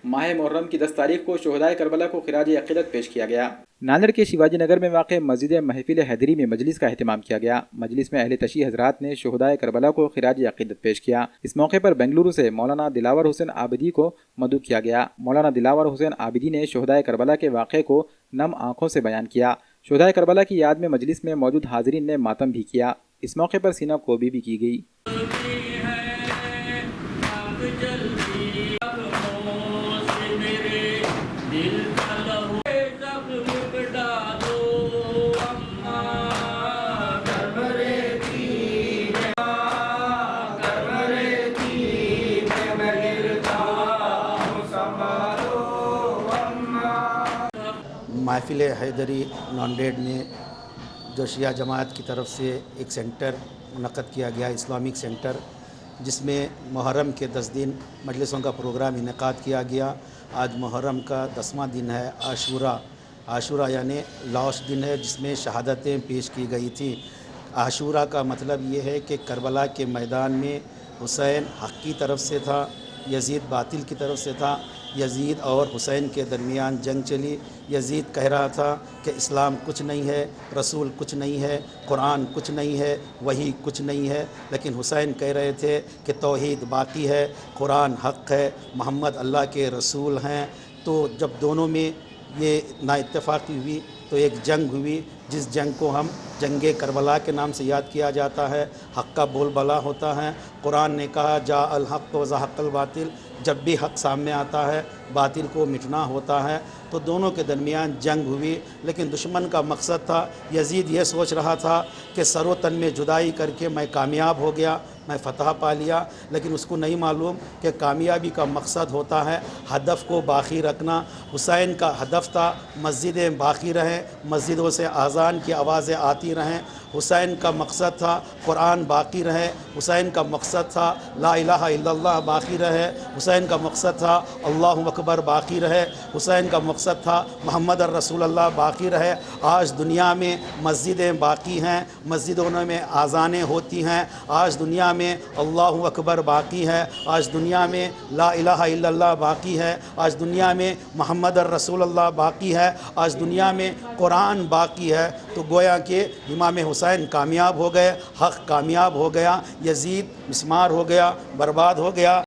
ماہ محرم کی 10 تاریخ کو شہدائے کربلا کو خراج عقیدت پیش کیا گیا۔ ناندیڑ کے شیواجی نگر میں واقع مسجد محفل حیدری میں مجلس کا اہتمام کیا گیا۔ مجلس میں اہل تشیع حضرات نے شہدائے کربلا کو خراج عقیدت پیش کیا۔ اس موقع پر بنگلورو سے مولانا دلاور حسین عابدی کو مدعو کیا گیا۔ مولانا دلاور حسین عابدی نے شہدائے کربلا کے واقعے کو نم آنکھوں سے بیان کیا۔ شہدائے کربلا کی یاد میں مجلس میں موجود حاضرین نے ماتم بھی کیا۔ اس موقع پر سینہ کوبی بھی کی گئی۔ محفل حیدری ناندیڑ میں جو شیعہ جماعت کی طرف سے ایک سینٹر منعقد کیا گیا، اسلامک سینٹر، جس میں محرم کے 10 دن مجلسوں کا پروگرام انعقاد کیا گیا۔ آج محرم کا 10واں دن ہے، عاشورہ یعنی لاسٹ دن ہے، جس میں شہادتیں پیش کی گئی تھیں۔ عاشورہ کا مطلب یہ ہے کہ کربلا کے میدان میں حسین حق کی طرف سے تھا، یزید باطل کی طرف سے تھا۔ یزید اور حسین کے درمیان جنگ چلی۔ یزید کہہ رہا تھا کہ اسلام کچھ نہیں ہے، رسول کچھ نہیں ہے، قرآن کچھ نہیں ہے، وحی کچھ نہیں ہے، لیکن حسین کہہ رہے تھے کہ توحید باقی ہے، قرآن حق ہے، محمد اللہ کے رسول ہیں۔ تو جب دونوں میں یہ نا اتفاقی ہوئی تو ایک جنگ ہوئی، جس جنگ کو ہم جنگ کربلا کے نام سے یاد کیا جاتا ہے۔ حق کا بول بالا ہوتا ہے۔ قرآن نے کہا جاء الحق و زہق الباطل، جب بھی حق سامنے آتا ہے باطل کو مٹنا ہوتا ہے۔ تو دونوں کے درمیان جنگ ہوئی، لیکن دشمن کا مقصد تھا، یزید یہ سوچ رہا تھا کہ سر و تن میں جدائی کر کے میں کامیاب ہو گیا، میں فتح پا لیا، لیکن اس کو نہیں معلوم کہ کامیابی کا مقصد ہوتا ہے ہدف کو باقی رکھنا۔ حسین کا ہدف تھا مسجدیں باقی رہیں، مسجدوں سے اذان کی آوازیں آتی رہیں۔ حسین کا مقصد تھا قرآن باقی رہے، حسین کا مقصد تھا لا الہ الا اللہ باقی رہے، حسین کا مقصد تھا اللہ اکبر باقی رہے، حسین کا مقصد تھا محمد الرسول اللہ باقی رہے۔ آج دنیا میں مسجدیں باقی ہیں، مسجدوں میں اذانیں ہوتی ہیں، آج دنیا میں اللہ اکبر باقی ہے، آج دنیا میں لا الہ الا اللہ باقی ہے، آج دنیا میں محمد الرسول اللہ باقی ہے، آج دنیا میں قرآن باقی ہے۔ تو گویا کہ امام حسین کامیاب ہو گئے، حق کامیاب ہو گیا، یزید مسمار ہو گیا، برباد ہو گیا۔